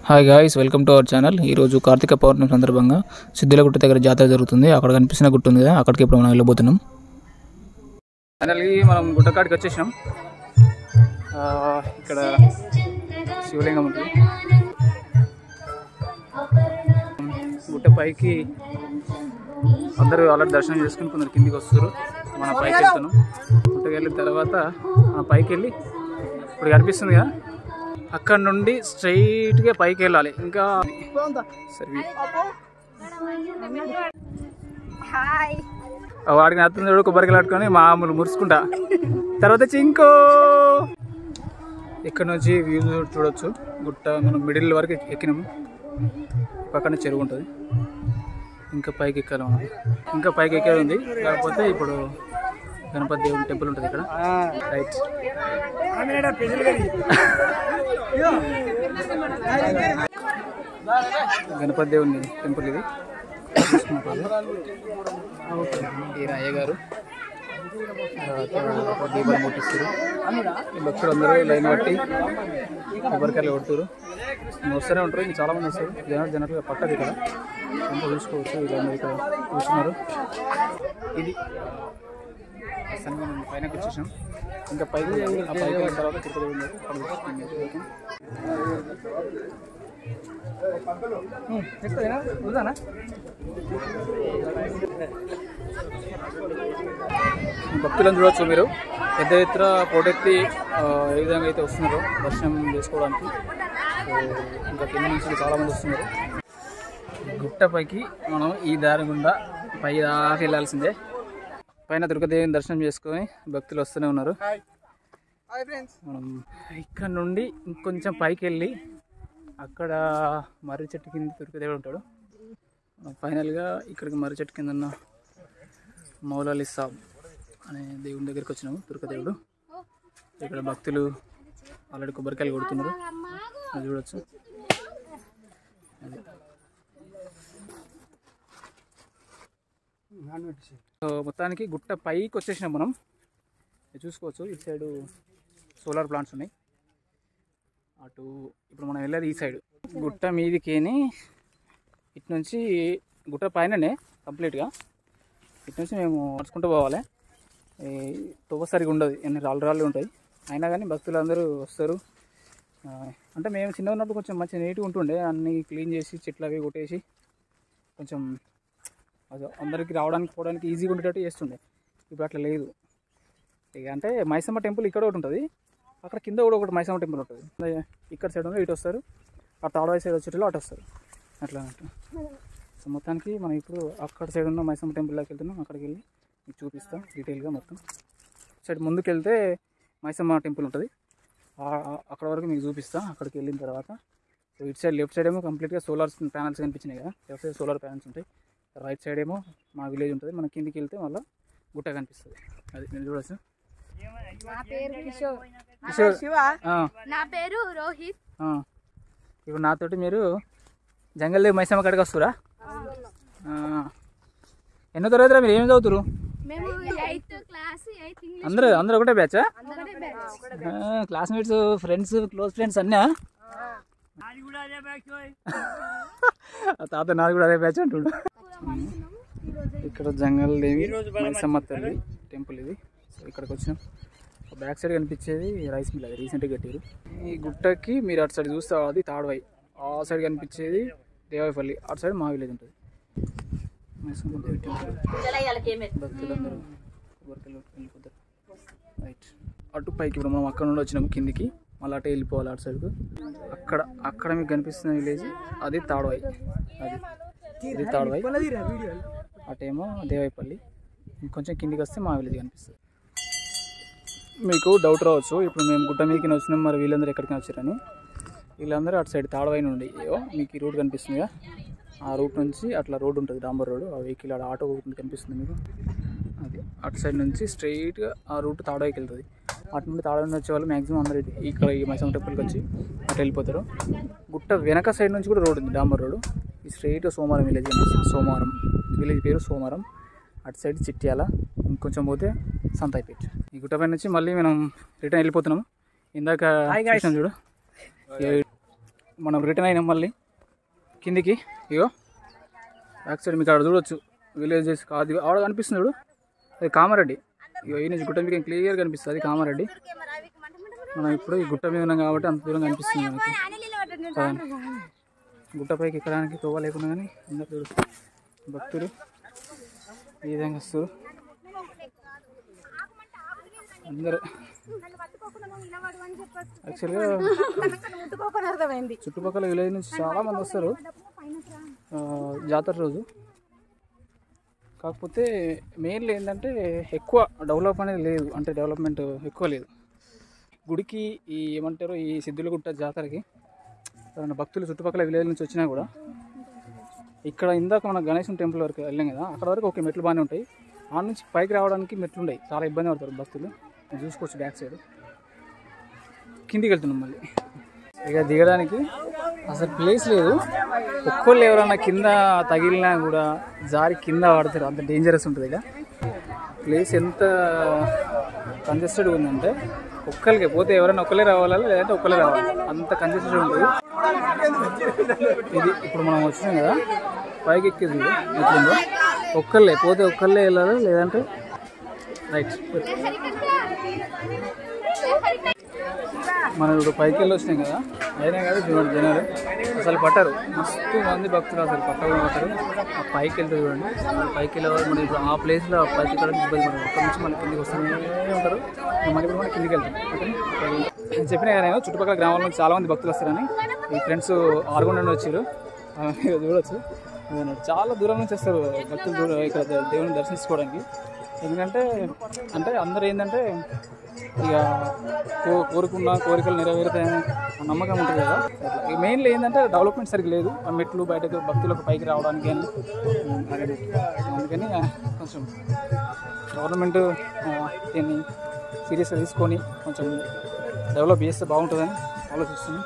Hi guys, welcome to our channel. ఈరోజు కార్తీక పౌర్ణమి సందర్భంగా సిద్ధిలగుట్ట దగ్గర జాతర జరుగుతుంది. అక్కడ కనిపిస్తున్న గుట్ట ఉంది కదా, అక్కడికి ఇప్పుడు మనం వెళ్ళబోతున్నాం. ఫైనల్గా మనం గుట్టకాడికి వచ్చేసినాం. ఇక్కడ శివలింగం ఉంటుంది. గుట్ట పైకి అందరూ ఆల్రెడీ దర్శనం చేసుకుని కొందరు కిందికి వస్తారు. మన పైకి వెళ్తున్నాం. గుట్టకి వెళ్ళిన తర్వాత మన పైకి వెళ్ళి ఇప్పుడు కనిపిస్తుంది కదా, అక్కడ నుండి స్ట్రైట్గా పైకి వెళ్ళాలి. ఇంకా వాడికి నత్తుంది చూడు, కొబ్బరికాయలు పట్టుకొని మామూలు మురుసుకుంటా. తర్వాత ఇంకో ఇక్కడ నుంచి వ్యూ చూడొచ్చు. గుట్ట మనం మిడిల్ వరకు ఎక్కినాము. పక్కన చెరువు ఉంటుంది. ఇంకా పైకి ఎక్కాలి మనం. ఇంకా పైకి ఎక్కేది ఉంది. కాకపోతే ఇప్పుడు గణపతి దేవుని టెంపుల్ ఉంటుంది ఇక్కడ. రైట్, గణపతి దేవుని టెంపుల్ ఇది. ఈయన అయ్య గారు దీపాలు ముట్టిస్తారు. భక్తులు అందరూ లైన్ బట్టి కొబ్బరికాయలు కొడుతారు. వస్తూనే ఉంటారు. ఇంకా చాలా మంది వస్తారు. జనరల్గా పట్టదు ఇక్కడ. అంతా చూసుకోవచ్చు. వీళ్ళందరూ ఇక్కడ కూర్చున్నారు. ఇది మనం పైనకి వచ్చేసాం. ఇంకా పైకి ఆ పైకి వెళ్ళిన తర్వాత తిరుపతి భక్తులను చూడవచ్చు మీరు. పెద్ద ఎత్తున పోటెత్తి ఏ విధంగా అయితే వస్తున్నారో దర్శనం చేసుకోవడానికి. ఇంకా కింద నుంచి చాలామంది వస్తున్నారు. గుట్ట పైకి మనం ఈ దారి గుండా పై దాకా వెళ్ళాల్సిందే. పైన దుర్గాదేవిని దర్శనం చేసుకొని భక్తులు వస్తూనే ఉన్నారు. మనం ఇక్కడ నుండి ఇంకొంచెం పైకి వెళ్ళి అక్కడ మర్రి చెట్టు కింద దుర్గాదేవుడు ఉంటాడు. ఫైనల్గా ఇక్కడికి మర్రి చెట్టు కింద ఉన్న మౌలాలి సాబ్ అనే దేవుని దగ్గరికి వచ్చినాము. దుర్గాదేవుడు ఇక్కడ భక్తులు ఆల్రెడీ కొబ్బరికాయలు కొడుతున్నారు. అది చూడవచ్చు. మొత్తానికి గుట్ట పైకి వచ్చేసినాం మనం. చూసుకోవచ్చు. ఇటు సైడు సోలార్ ప్లాంట్స్ ఉన్నాయి. అటు ఇప్పుడు మనం వెళ్ళేది ఈ సైడ్. గుట్ట మీదికేని ఇటు నుంచి గుట్ట పైననే కంప్లీట్గా ఇటు నుంచి మేము నడుచుకుంటూ పోవాలి. తొవ్వ సరిగా ఉండదు, ఎన్ని రాళ్ళు ఉంటాయి. అయినా కానీ భక్తులు అందరూ వస్తారు. అంటే మేము చిన్న ఉన్నప్పుడు కొంచెం మంచి నీట్గా ఉంటుండే. అన్నీ క్లీన్ చేసి చెట్లు అవి కొట్టేసి కొంచెం అందరికి రావడానికి పోవడానికి ఈజీగా ఉండేటట్టు చేస్తుండే. ఇప్పుడు అట్లా లేదు. ఇక అంటే మైసమ్మ టెంపుల్ ఇక్కడ ఒకటి ఉంటుంది. అక్కడ కింద కూడా ఒకటి మైసమ్మ టెంపుల్ ఉంటుంది. ఇక్కడ సైడ్ ఉంది, ఇటు వస్తారు. ఆ తాడవాయి సైడ్ వచ్చేటప్పుడు అటు వస్తారు. అట్లా అన్నట్టు. సో మొత్తానికి మనం ఇప్పుడు అక్కడ సైడ్ ఉన్న మైసమ్మ టెంపుల్లోకి వెళ్తున్నాం. అక్కడికి వెళ్ళి మీకు చూపిస్తాం డీటెయిల్గా మొత్తం. సైడ్ ముందుకు వెళ్తే మైసమ్మ టెంపుల్ ఉంటుంది. అక్కడ వరకు మీకు చూపిస్తాం. అక్కడికి వెళ్ళిన తర్వాత సో ఇటు సైడ్ లెఫ్ట్ సైడ్ ఏమో కంప్లీట్గా సోలార్ ప్యానల్స్ కనిపించినాయి కదా. లెఫ్ట్ సైడ్ సోలార్ ప్యానల్స్ ఉంటాయి. రైట్ సైడ్ ఏమో మా విలేజ్ ఉంటుంది. మన కిందికి వెళ్తే మళ్ళీ గుట్ట కనిపిస్తుంది. అది నేను చూడవచ్చు. నా పేరు రోహిత్. ఇప్పుడు నాతోటి మీరు జంగల్ దేవి మైసమ్మ కాడికి వస్తురా? ఎన్నో తరగతిరా? మీరు ఏమి చదువుతురు? అందరూ ఒకటే బ్యాచా? క్లాస్మేట్స్, ఫ్రెండ్స్, క్లోజ్ ఫ్రెండ్స్ అన్నా? తాత నాది కూడా అదే బ్యాచ్ అంటుండు. ఇక్కడ జంగల్ దేవి మైసమ్మ తల్లి టెంపుల్ ఇది. సో ఇక్కడికి వచ్చినాం. బ్యాక్ సైడ్ కనిపించేది రైస్ మిల్. అది రీసెంట్గా కట్టారు. ఈ గుట్టకి మీరు అటు సైడ్ చూస్తే అది తాడవాయి. ఆ సైడ్ కనిపించేది దేవాయిపల్లి. అటు సైడ్ మా విలేజ్ ఉంటుంది. మైసమ్మ దేవి టెంపుల్. భక్తులందరూ వెళ్ళిపోతారు. రైట్, అటు పైకి ఇప్పుడు మనం అక్కడ నుండి వచ్చినాము కిందికి. మళ్ళీ అటే వెళ్ళిపోవాలి అటు సైడ్కు. అక్కడ మీకు కనిపిస్తున్న విలేజ్ అది తాడవాయి. ఇది తాడవాయి. అటేమో దేవాయిపల్లి. ఇంకొంచెం కిందికి వస్తే మా విలేజ్ కనిపిస్తుంది. మీకు డౌట్ రావచ్చు, ఇప్పుడు మేము గుట్ట మీదకి వచ్చినాం, మరి వీళ్ళందరూ ఎక్కడికి వచ్చారని. వీళ్ళందరూ అటు సైడ్ తాడవాయి నుండి మీకు ఈ రూట్ కనిపిస్తుందిగా. ఆ రూట్ నుంచి అట్లా రోడ్ ఉంటుంది, డాంబర్ రోడ్. ఆ వెహికల్ ఆటో కనిపిస్తుంది మీకు. అది అటు సైడ్ నుంచి స్ట్రైట్గా ఆ రూట్ తాడవాయికి వెళ్తుంది. అటు నుండి తాడవాయి వచ్చే వాళ్ళు మ్యాక్సిమం అందరూ ఇక్కడ ఈ మైసమ్మ టెంపుల్కి వచ్చి అటు వెళ్ళిపోతారు. గుట్ట వెనక సైడ్ నుంచి కూడా రోడ్ ఉంది, డాంబర్ రోడ్. ఈ స్ట్రైట్గా సోమవారం విలేజ్ కనిపిస్తుంది. సోమవారం విలేజ్ పేరు సోమవారం. అటు సైడ్ చిట్యాల, ఇంకొంచెం పోతే సంతాయిపేట. ఈ గుట్టపై నుంచి మళ్ళీ మనం రిటర్న్ వెళ్ళిపోతున్నాము. ఇందాక చూడు మనం రిటర్న్ అయినాం మళ్ళీ కిందికి. ఇగో బ్యాక్ సైడ్ మీకు అక్కడ చూడొచ్చు విలేజెస్ కాదు ఆడ కనిపిస్తుంది చూడు, అది కామారెడ్డి. ఇగో ఈ నుంచి గుట్ట మీకు క్లియర్గా కనిపిస్తుంది, అది కామారెడ్డి. మనం ఇప్పుడు ఈ గుట్ట మీద ఉన్నాం కాబట్టి అంత దూరం కనిపిస్తుంది మనకి. గుట్టపైకి ఎక్కడానికి తోవ లేకుండా కానీ అందరు భక్తులు ఈ విధంగా వస్తారు అందరు. యాక్చువల్గా చుట్టుపక్కల విలేజ్ నుంచి చాలామంది వస్తారు జాతర రోజు. కాకపోతే మెయిన్లీ ఏంటంటే ఎక్కువ డెవలప్ అనేది లేదు, అంటే డెవలప్మెంట్ ఎక్కువ లేదు. గుడికి ఈ ఏమంటారు ఈ సిద్ధులగుట్ట జాతరకి భక్తులు చుట్టుపక్కల విలేజ్ నుంచి వచ్చినా కూడా ఇక్కడ ఇందాక మన గణేశం టెంపుల్ వరకు వెళ్ళాం కదా, అక్కడ వరకు ఓకే మెట్లు బాగానే ఉంటాయి. ఆ నుంచి పైకి రావడానికి మెట్లు ఉన్నాయి, చాలా ఇబ్బంది పడతారు భక్తులు. చూసుకోవచ్చు బ్యాక్ సైడ్. కిందికి వెళ్తున్నాం మళ్ళీ. ఇక దిగడానికి అసలు ప్లేస్ లేదు. ఒక్కళ్ళు ఎవరన్నా కింద తగిలినా కూడా జారి కింద పడతారు, అంత డేంజరస్ ఉంటుంది. ఇక ప్లేస్ ఎంత కంజెస్టెడ్గా ఉందంటే ఒక్కరికి పోతే ఎవరైనా ఒక్కలే రావాలా లేదంటే ఒక్కలే రావాలి, అంత కంజెస్టెడ్ ఉంటుంది. ఇది ఇప్పుడు మనం వచ్చినాం కదా పైకి ఎక్కేది ఎట్లుందో, ఒక్కళ్ళే పోతే ఒక్కళ్ళే వెళ్ళాలి లేదంటే రైట్. మనం ఇప్పుడు పైకి వెళ్ళి వచ్చినాం కదా, అయినా కదా చూడండి జనాలు అసలు పట్టరు, మస్తు మంది భక్తులు అసలు పట్టరు. ఆ పైకి వెళ్తే చూడండి, పైకి వెళ్ళే మనం ఇప్పుడు ఆ ప్లేస్లో పైకి ఎక్కడానికి ఇబ్బంది పడదు. అక్కడి నుంచి మళ్ళీ కిందికి వస్తూనే ఉంటారు. మళ్ళీ ఇప్పుడు మనం కిందికి వెళ్తాం. నేను చెప్పిన కదా నేను చుట్టుపక్కల గ్రామాల నుంచి చాలామంది భక్తులు వస్తారని. ఈ ఫ్రెండ్స్ ఆరుగుండ నుండి వచ్చారు, చూడవచ్చు. చాలా దూరం నుంచి వస్తారు భక్తులు ఇక్కడ దేవుని దర్శించుకోవడానికి. ఎందుకంటే అంటే అందరూ ఏంటంటే ఇక కోరుకున్న కోరికలు నెరవేరుతాయని నమ్మకం ఉంటుంది కదా. మెయిన్లీ ఏంటంటే డెవలప్మెంట్ సరిగ్గా లేదు, ఆ మెట్లు బయటకు భక్తులకు పైకి రావడానికి అని. అందుకని కొంచెం గవర్నమెంట్ దీన్ని సీరియస్గా తీసుకొని కొంచెం డెవలప్ చేస్తే బాగుంటుందని ఆలోచిస్తుంది.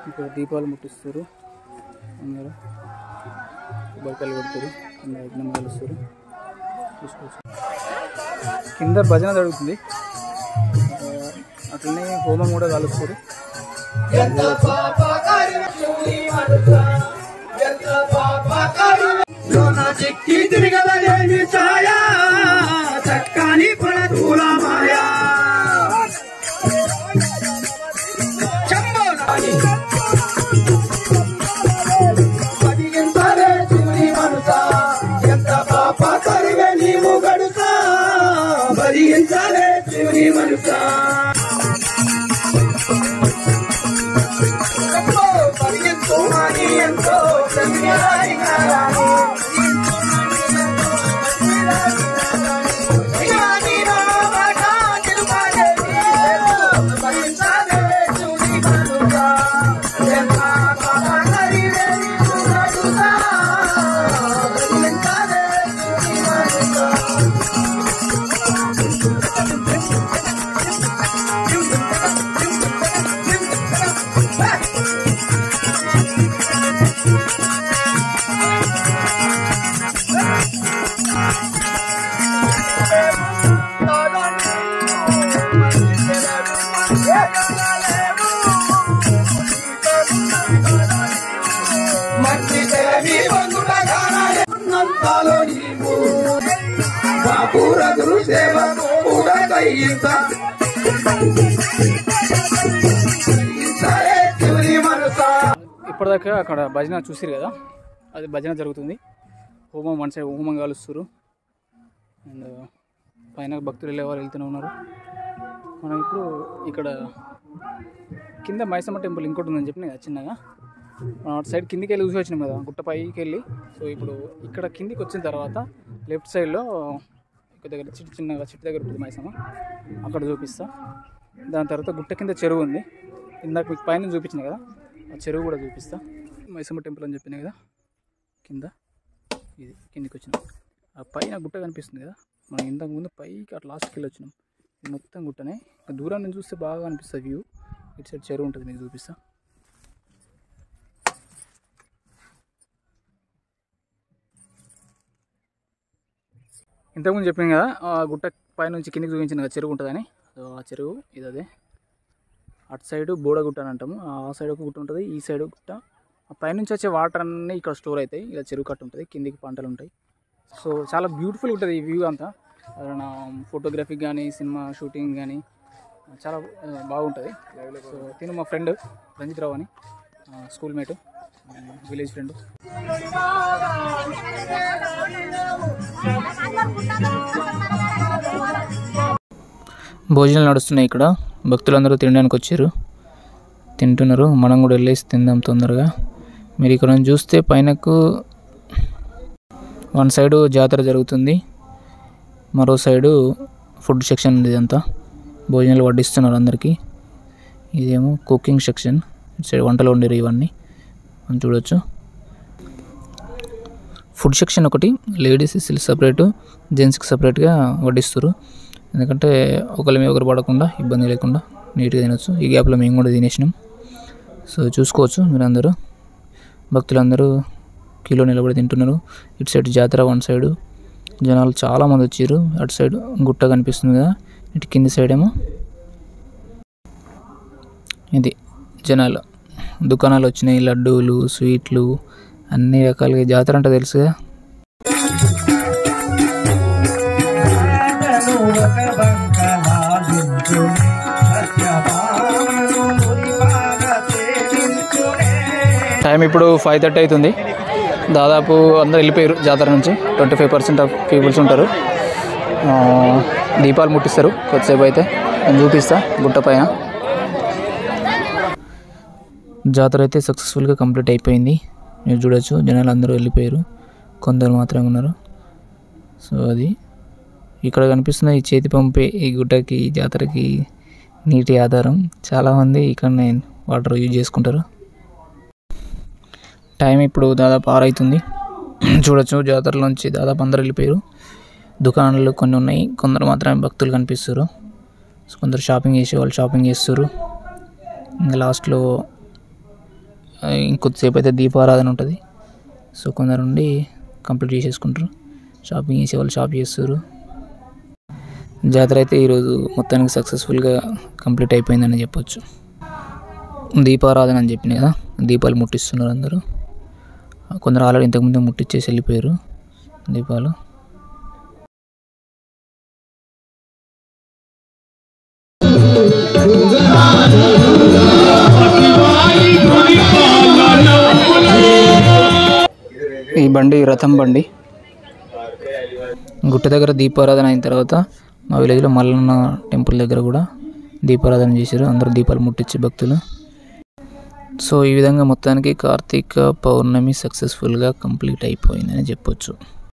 ఇప్పుడు దీపాలు ముట్టిస్తారు, అందరూ బయటలు కొడుతారు, యజ్ఞం కలుస్తారు. చూసుకోవచ్చు కింద భజన జరుగుతుంది, అట్లనే హోమం కూడా కలుస్తారు. ఇప్పటిదాకా అక్కడ భజన చూసిరు కదా, అది భజన జరుగుతుంది. హోమం వన్ సైడ్ హోమం కాలుస్తారు, అండ్ పైన భక్తులు వెళ్ళేవారు వెళ్తూనే ఉన్నారు. మనం ఇప్పుడు ఇక్కడ కింద మైసమ్మ టెంపుల్ ఇంకోటి ఉందని చెప్పిన కదా చిన్నగా, మనం అటు సైడ్ కిందికి వెళ్ళి చూసి వచ్చినాం కదా గుట్ట పైకి వెళ్ళి. సో ఇప్పుడు ఇక్కడ కిందికి వచ్చిన తర్వాత లెఫ్ట్ సైడ్లో ఇక్కడ దగ్గర చిన్నగా చెట్టు దగ్గర ఉంటుంది మైసమ్మ, అక్కడ చూపిస్తా. దాని తర్వాత గుట్ట కింద చెరువు ఉంది, ఇందాక మీకు పైన చూపించిన కదా ఆ చెరువు కూడా చూపిస్తా. మైసమ్మ టెంపుల్ అని చెప్పినా కదా, కింద ఇది కిందికి వచ్చినాం. ఆ పైన గుట్ట కనిపిస్తుంది కదా, మనం ఇంతకు ముందు పైకి అట్లా లాస్ట్కి వెళ్ళి వచ్చినాం. ఇది మొత్తం గుట్టనే, దూరం నుంచి చూస్తే బాగా అనిపిస్తుంది వ్యూ. ఇటు సైడ్ చెరువు ఉంటుంది, మీకు చూపిస్తా. ఇంతకుముందు చెప్పాను కదా ఆ గుట్ట పై నుంచి కిందికి చూపించిన కదా చెరువు ఉంటుందని. ఆ చెరువు ఇది అదే. అటు సైడ్ బోడగుట్ట అని అంటాము, ఆ సైడ్ ఒక గుట్ట ఉంటుంది, ఈ సైడ్ గుట్ట. ఆ పైనుంచి వచ్చే వాటర్ అన్నీ ఇక్కడ స్టోర్ అవుతాయి. ఇలా చెరువు కట్ట ఉంటుంది, కిందికి పంటలు ఉంటాయి. సో చాలా బ్యూటిఫుల్ ఉంటుంది ఈ వ్యూ అంతా. నా ఫోటోగ్రఫీ కానీ సినిమా షూటింగ్ కానీ చాలా బాగుంటుంది. సో తిను మా ఫ్రెండ్ రంజిత్ రావు అని, స్కూల్ మేట్, విలేజ్ ఫ్రెండ్. భోజనాలు నడుస్తున్నాయి ఇక్కడ, భక్తులందరూ తినడానికి వచ్చారు, తింటున్నారు. మనం కూడా వెళ్ళేసి తిందాం తొందరగా. మీరు ఇక్కడ చూస్తే పైనకు వన్ సైడు జాతర జరుగుతుంది, మరో సైడు ఫుడ్ సెక్షన్ ఉంది. ఇదంతా భోజనాలు వడ్డిస్తున్నారు అందరికీ. ఇదేమో కుకింగ్ సెక్షన్, ఇటు సైడ్ వంటలు వండేరు ఇవన్నీ మనం చూడవచ్చు. ఫుడ్ సెక్షన్ ఒకటి, లేడీస్ సపరేటు, జెంట్స్కి సపరేట్గా వడ్డిస్తారు. ఎందుకంటే ఒకరి మీద ఒకరు పడకుండా, ఇబ్బంది లేకుండా నీట్గా తినొచ్చు. ఈ గ్యాప్లో మేము కూడా తినేసినాం. సో చూసుకోవచ్చు మీరందరూ, భక్తులందరూ క్యూలో నిలబడి తింటున్నారు. ఇటు సైడ్ జాతర వన్ సైడు, జనాలు చాలామంది వచ్చారు. అటు సైడ్ గుట్ట కనిపిస్తుంది కదా, ఇటు కింది సైడ్ ఏమో ఇది జనాలు, దుకాణాలు వచ్చినాయి, లడ్డూలు, స్వీట్లు, అన్ని రకాలుగా. జాతర అంటే తెలుసుగా. టైం ఇప్పుడు 5:30 అవుతుంది. దాదాపు అందరూ వెళ్ళిపోయారు జాతర నుంచి. 25% ఆఫ్ పీపుల్స్ ఉంటారు. దీపాలు ముట్టిస్తారు కొద్దిసేపు అయితే, నేను చూపిస్తా గుట్ట పైన. జాతర అయితే సక్సెస్ఫుల్గా కంప్లీట్ అయిపోయింది. మీరు చూడొచ్చు జనాలు అందరూ వెళ్ళిపోయారు, కొందరు మాత్రమే ఉన్నారు. సో అది ఇక్కడ కనిపిస్తున్న ఈ చేతి పంపే ఈ గుట్టకి, ఈ జాతరకి నీటి ఆధారం. చాలామంది ఇక్కడనే వాటర్ యూజ్ చేసుకుంటారు. టైం ఇప్పుడు దాదాపు 6 అవుతుంది. చూడొచ్చు జాతరలోంచి దాదాపు అందరు వెళ్ళిపోయారు. దుకాణాలు కొన్ని ఉన్నాయి, కొందరు మాత్రమే భక్తులు కనిపిస్తారు. సో కొందరు షాపింగ్ చేసే వాళ్ళు షాపింగ్ చేస్తారు. ఇంకా లాస్ట్లో ఇంకొద్దిసేపు అయితే దీపారాధన ఉంటుంది. సో కొందరు నుండి కంప్లీట్ చేసేసుకుంటారు, షాపింగ్ చేసే వాళ్ళు షాప్ చేస్తారు. జాతర అయితే ఈరోజు మొత్తానికి సక్సెస్ఫుల్గా కంప్లీట్ అయిపోయిందని చెప్పొచ్చు. దీపారాధన అని చెప్పిన కదా, దీపాలు ముట్టిస్తున్నారు అందరూ. కొందరు ఆల్రెడీ ఇంతకుముందు ముట్టించేసి వెళ్ళిపోయారు దీపాలు. ఈ బండి రథం బండి. గుట్ట దగ్గర దీపారాధన అయిన తర్వాత మా విలేజ్లో మల్లన్న టెంపుల్ దగ్గర కూడా దీపారాధన చేశారు. అందరూ దీపాలు ముట్టించి భక్తులు. సో ఈ విధంగా మొత్తానికి కార్తీక పౌర్ణమి సక్సెస్ఫుల్గా కంప్లీట్ అయిపోయిందని చెప్పొచ్చు.